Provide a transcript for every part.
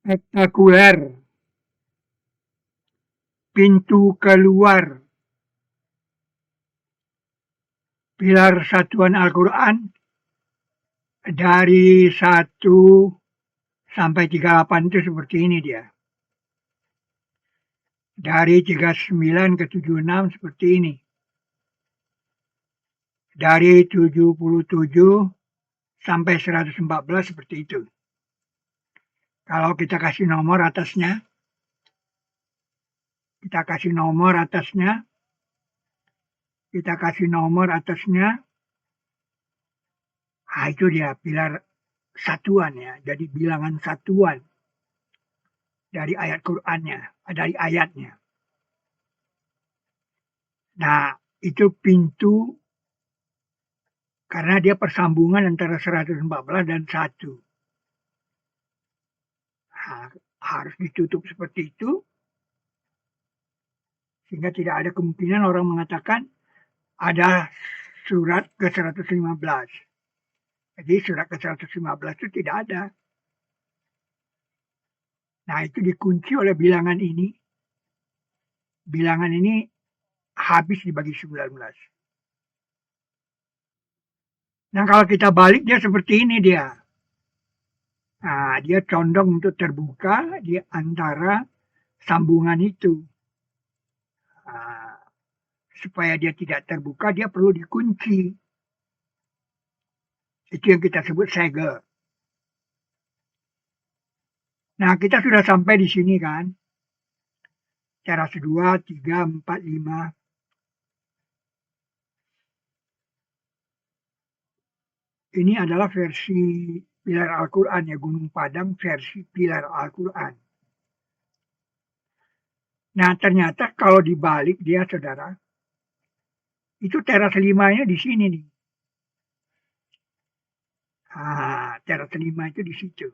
spektakuler, pintu keluar, pilar satuan Al-Quran dari 1 sampai 38 itu seperti ini dia. Dari 39 ke 76 seperti ini. Dari 77 sampai 114 seperti itu. Kalau kita kasih nomor atasnya, kita kasih nomor atasnya, itu dia pilar satuan ya, jadi bilangan satuan dari ayat Qur'annya, dari ayatnya. Nah, itu pintu karena dia persambungan antara 114 dan 1. Nah, harus ditutup seperti itu, sehingga tidak ada kemungkinan orang mengatakan ada surat ke 115. Jadi surat ke 115 itu tidak ada. Nah, itu dikunci oleh bilangan ini. Bilangan ini habis dibagi 19. Nah, kalau kita balik dia seperti ini dia. Nah, dia condong untuk terbuka di antara sambungan itu. Nah, supaya dia tidak terbuka, dia perlu dikunci. Itu yang kita sebut segel. Nah, kita sudah sampai di sini kan. Teras 2, 3, 4, 5. Ini adalah versi pilar Al-Quran ya, Gunung Padang versi pilar Al-Quran. Nah, ternyata kalau dibalik dia, saudara, itu teras 5-nya di sini nih. Nah, teras 5 itu di situ.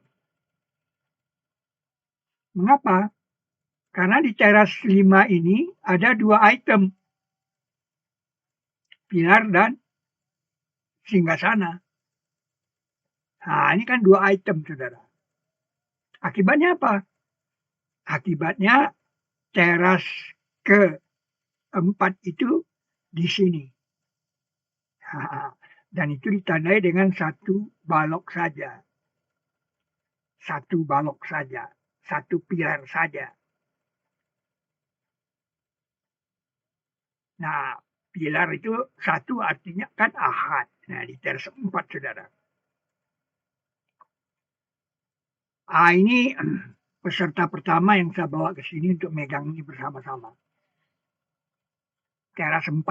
Mengapa? Karena di teras 5 ini ada 2 item. Pilar dan singgasana. Nah, ini kan 2 item, saudara. Akibatnya apa? Akibatnya teras ke-4 itu di sini. Dan itu ditandai dengan 1 balok saja. 1 balok saja. 1 pilar saja. Nah, pilar itu 1 artinya kan ahad. Nah, di teras 4, saudara. Ini peserta pertama yang saya bawa ke sini untuk megang ini bersama-sama. Teras 4.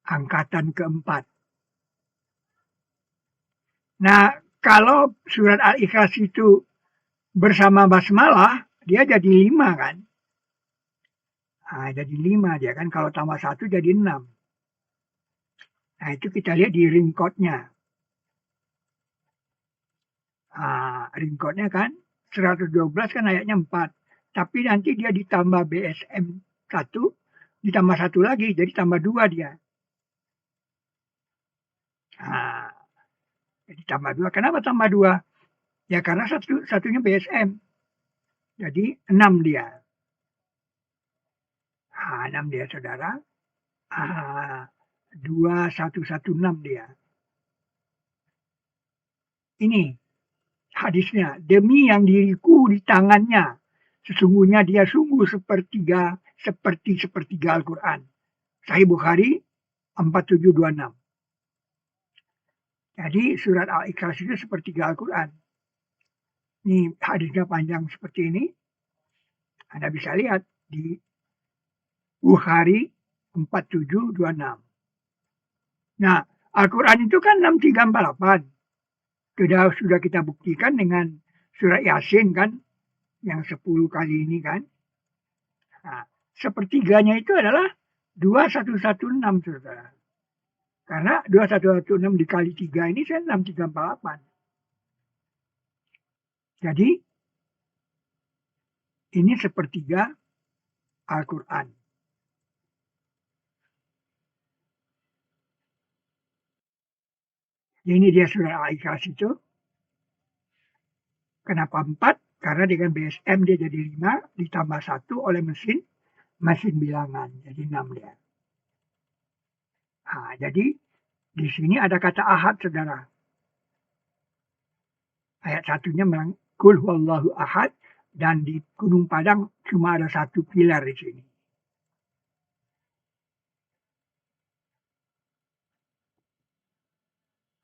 Angkatan ke-4. Nah, kalau surat Al-Ikhlas itu bersama basmalah, dia jadi 5 kan. Nah, jadi 5 dia kan. Kalau tambah 1 jadi 6. Nah, itu kita lihat di ring code-nya. Nah, ring code-nya kan 112 kan ayatnya 4. Tapi nanti dia ditambah BSM 1, ditambah 1 lagi, jadi tambah 2 dia. Nah, jadi tambah 2. Kenapa tambah 2? Ya karena satunya BSM. Jadi 6 dia. Nah, 6 dia, saudara. 2116 dia. Ini hadisnya. Demi yang diriku di tangannya. Sesungguhnya dia sungguh seperti sepertiga Al-Quran. Sahih Bukhari 4726. Jadi surat Al-Ikhlas itu sepertiga Al-Quran. Ini hadisnya panjang seperti ini. Anda bisa lihat di Bukhari 4726. Nah, Al-Quran itu kan 6348. Sudah kita buktikan dengan surat Yasin kan, yang 10 kali ini kan. Nah, sepertiganya itu adalah 2116, saudara. Karena 2116 dikali 3 ini saya 6348. Jadi, ini sepertiga Al-Quran. Ini dia surat Al-Ikhlas itu. Kenapa 4? Karena dengan BSM dia jadi 5, ditambah 1 oleh mesin bilangan. Jadi 6 dia. Nah, jadi di sini ada kata ahad, saudara. Ayat 1-nya bilang, Qul huwallahu ahad. Dan di Gunung Padang cuma ada 1 pilar di sini.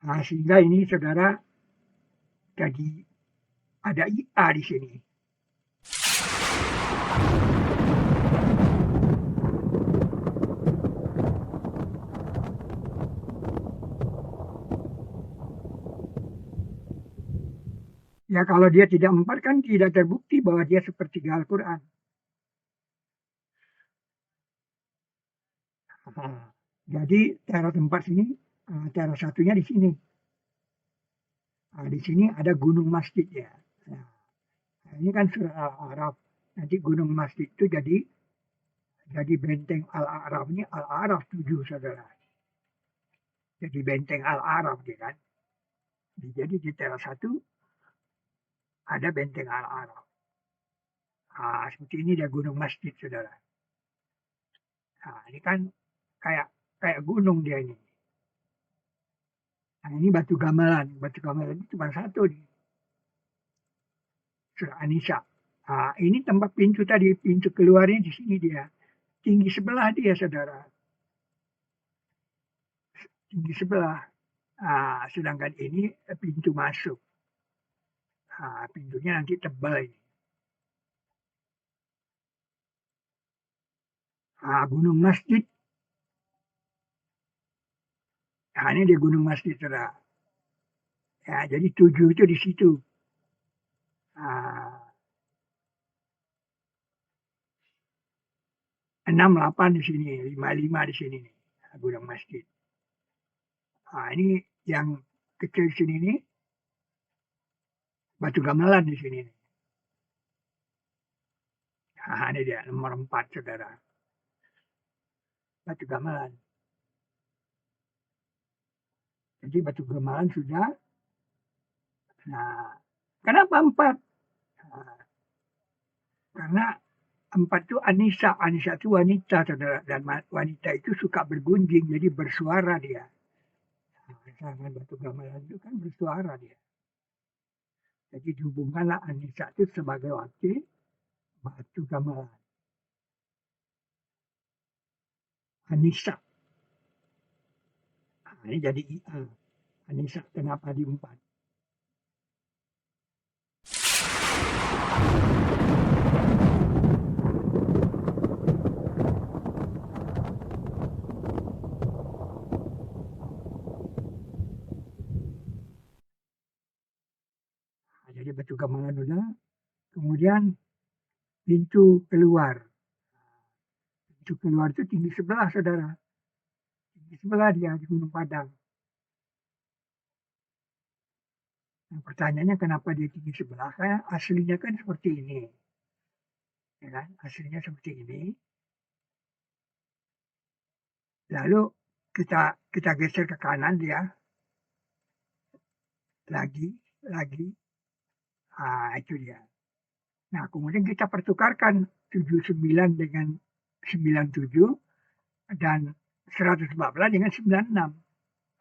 Nah, sehingga ini saudara jadi ada IA di sini. Ya kalau dia tidak 4 kan tidak terbukti bahwa dia sepertiga Al-Quran. Nah, jadi teras 4 sini, teras 1-nya di sini. Nah, di sini ada gunung masjid ya. Nah, ini kan surah Al-A'raf. Nanti gunung masjid itu jadi benteng Al-A'raf ini Al-A'raf 7, saudara. Jadi benteng Al-A'raf dia kan. Jadi di teras 1 ada benteng Al-A'raf. Nah, seperti ini dia gunung masjid, saudara. Nah, ini kan kayak gunung dia ini. Nah, ini batu gamelan. Batu gamelan itu cuma 1 nih. Surah An-Nisa. Nah, ini tempat pintu tadi, pintu keluarnya di sini dia. Tinggi sebelah dia, saudara. Tinggi sebelah. Nah, sedangkan ini pintu masuk. Nah, pintunya nanti tebal ini. Nah, gunung masjid. Nah, ini dia gunung masjid, saudara. Ya, jadi 7 itu di situ. Nah, 6, 8 di sini, 5, 5 di sini nih. Gunung masjid. Nah, ini yang kecil di sini nih. Batu gamelan di sini nih. Nah, ini dia nomor 4, saudara. Batu gamelan. Jadi batu gamelan sudah. Nah, kenapa 4? Nah, karena 4 itu Anissa. Anissa itu wanita, saudara. Dan wanita itu suka bergunjing, jadi bersuara dia. Nah, batu gamelan itu kan bersuara dia. Jadi dihubungkanlah Anissa itu sebagai wakil batu gamelan. Anissa. Nah, ini jadi IA. Anissa kenapa di 4? Nah, jadi batu gamelan udah. Kemudian pintu keluar. Pintu keluar itu tinggi sebelah, saudara. Tinggi sebelah dia di Gunung Padang. Nah, pertanyaannya kenapa dia tinggi sebelah? Karena aslinya kan seperti ini. Ya kan? Aslinya seperti ini. Lalu kita geser ke kanan dia. Lagi. Ah, itu dia. Nah, kemudian kita pertukarkan 79 dengan 97 dan 114 dengan 96.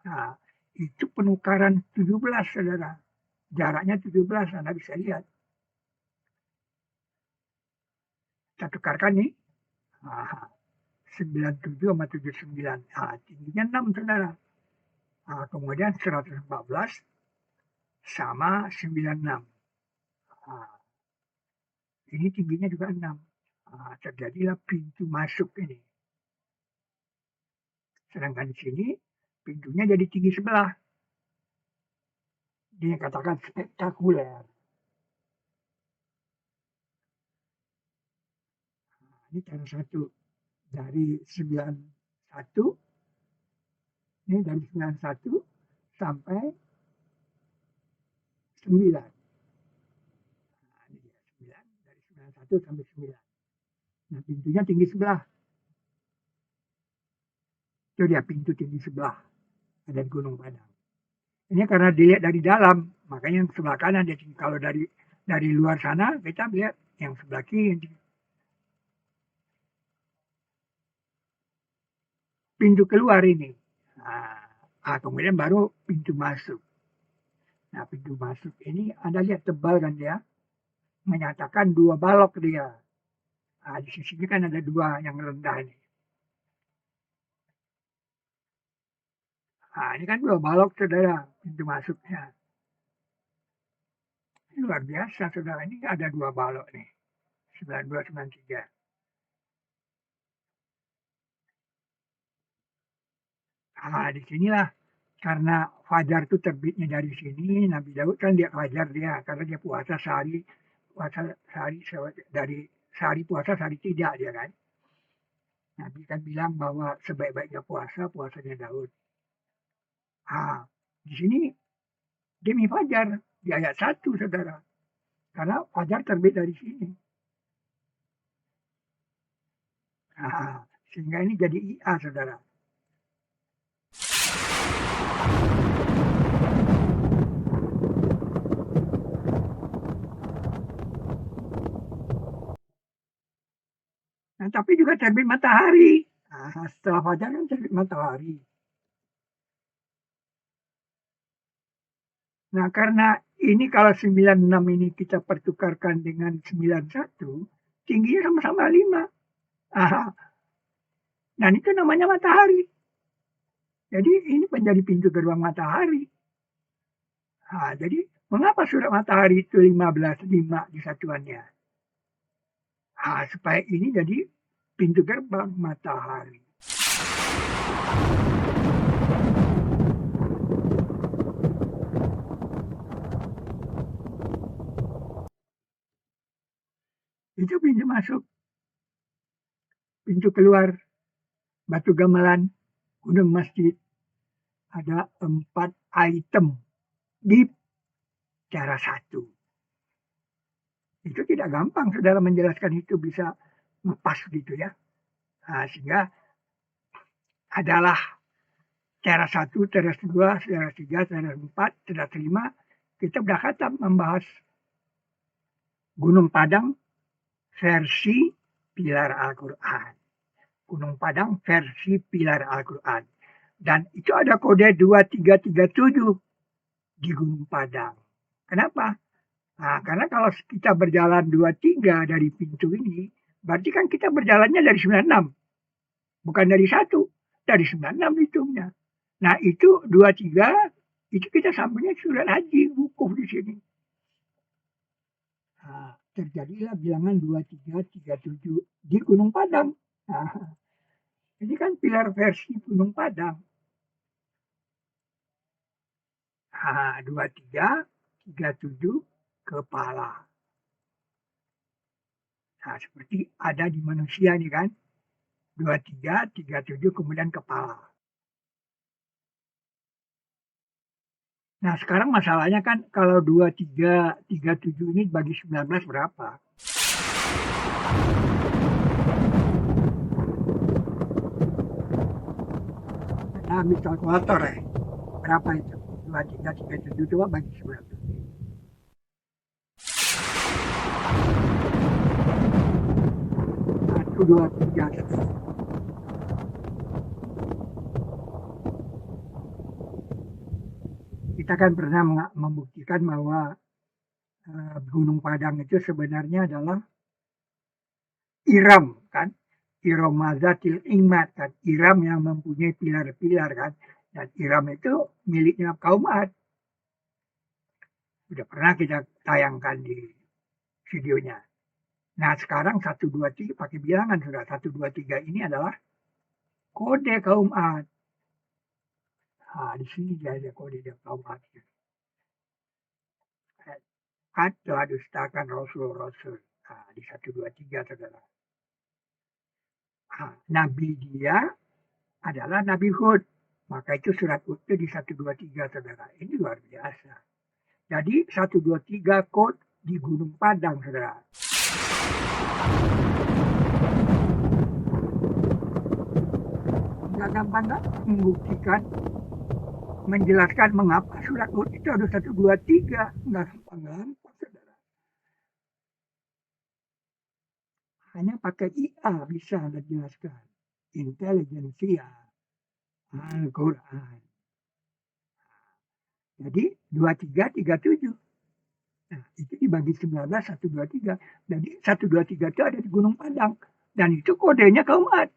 Nah, itu penukaran 17, saudara. Jaraknya 17, Anda bisa lihat. Kita tukarkan nih. Nah, 97 sama 79. Nah, tingginya 6, saudara. Nah, kemudian 114 sama 96. Nah, ini tingginya juga 6. Nah, terjadilah pintu masuk ini. Sedangkan di sini pintunya jadi tinggi sebelah. Dia katakan spektakuler. Nah, ini cara 1 dari 91. Ini dari 91 sampai 9. Nah, ini dia 9. Dari 91 sampai 9. Nah, pintunya tinggi sebelah. Itu dia pintu tinggi sebelah. Ada di Gunung Padang. Ini karena dilihat dari dalam, makanya yang sebelah kanan dia tinggi. Kalau dari dari luar sana kita lihat yang sebelah kiri. Pintu keluar ini. Kemudian baru pintu masuk. Nah, pintu masuk ini Anda lihat tebal kan dia. Menyatakan 2 balok dia. Di sisinya kan ada 2 yang rendah ini. Ini kan 2 balok saudara pintu masuknya. Luar biasa saudara, ini ada 2 balok nih. 92, 93. Disinilah karena fajar itu terbitnya dari sini, Nabi Daud kan lihat fajar dia, karena dia puasa sehari dari sehari puasa sehari tidak dia kan. Nabi kan bilang bahwa sebaik-baiknya puasanya Daud. Di sini demi fajar di ayat 1 saudara, karena fajar terbit dari sini. Sehingga ini jadi IA saudara. Nah, tapi juga terbit matahari. Setelah fajar kan terbit matahari. Nah, karena ini kalau 96 ini kita pertukarkan dengan 91, tingginya sama-sama 5. Dan itu namanya matahari. Jadi ini menjadi pintu gerbang matahari. Jadi mengapa surat matahari itu 15:5 di satuannya? Supaya ini jadi pintu gerbang matahari. Itu pintu masuk. Pintu keluar, batu gamelan, gunung masjid. Ada 4 item di cara 1. Itu tidak gampang saudara menjelaskan itu bisa lepas gitu ya. Sehingga adalah cara 1, cara 2, cara 3, cara 4, cara 5. Kita sudah khatam membahas Gunung Padang versi pilar Al-Quran. Gunung Padang versi pilar Al-Quran. Dan itu ada kode 2337 di Gunung Padang. Kenapa? Karena kalau kita berjalan 23 dari pintu ini, berarti kan kita berjalannya dari 96. Bukan dari 1, dari 96 hitungnya. Nah itu 23, itu kita sampainya surat haji, wukuf di sini. Terjadilah bilangan 2337 di Gunung Padang. Ini kan pilar versi Gunung Padang. 2337 kepala. Seperti ada di manusia nih kan. 2337 kemudian kepala. Nah sekarang masalahnya kan kalau 2337 ini bagi 19 berapa? Nah ambil kalkulator ya. Berapa itu? 2337 coba bagi 19. 1, 2, 3. Kita kan pernah membuktikan bahwa Gunung Padang itu sebenarnya adalah Iram kan. Iromazatil Imad kan. Iram yang mempunyai pilar-pilar kan. Dan Iram itu miliknya kaum Ad. Sudah pernah kita tayangkan di videonya. Nah sekarang 1, 2, 3 pakai bilangan sudah. 1, 2, 3 ini adalah kode kaum Ad. Di sini dia ada kode dia kaum Ad. Ad telah dustakan Rasul-Rasul. Di 1, 2, 3 saudara. Nabi dia adalah Nabi Hud. Maka itu surat Hud itu di 1, 2, 3 saudara. Ini luar biasa. Jadi 1, 2, 3 kode di Gunung Padang saudara. Nggak gampang nggak membuktikan, menjelaskan mengapa surat Hud itu ada 1, 2, 3. Nggak gampang saudara. hanya pakai IA bisa Anda jelaskan. Intelijensia Al-Quran. Jadi 2337. Nah, itu dibagi 19, 123. Jadi 123 itu ada di Gunung Padang. Dan itu kodenya keempat.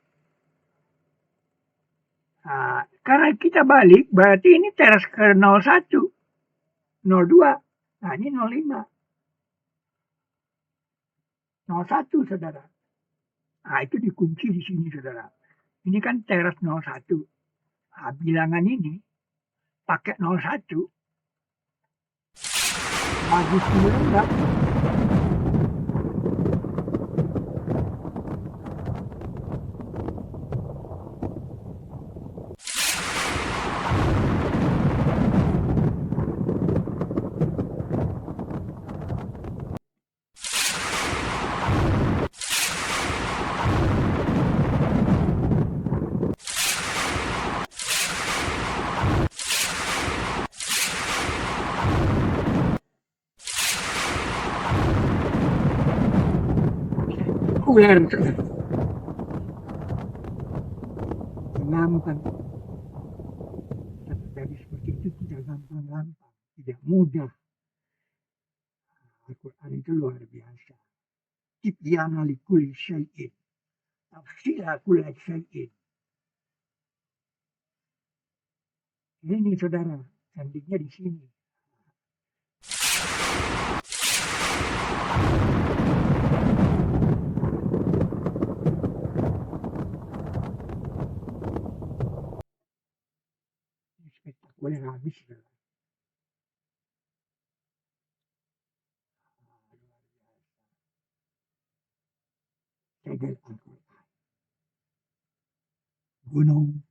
Nah, karena kita balik, berarti ini teras ke 01, 02. Nah, ini 05. 01, saudara. Nah, itu dikunci di sini, saudara. Ini kan teras 01. Nah, bilangan ini pakai 01. Bagi 19. Ular, saudara. Gampang. Jadi seperti itu tidak gampang-gampang. Tidak mudah. Al-Quran itu luar biasa. Tibyana likulli syai'in. Tafsila kulli syai'in. Ini saudara, cantiknya di sini. Ini spektakuler habis. Saudara. Segel Al-Quran. Gunung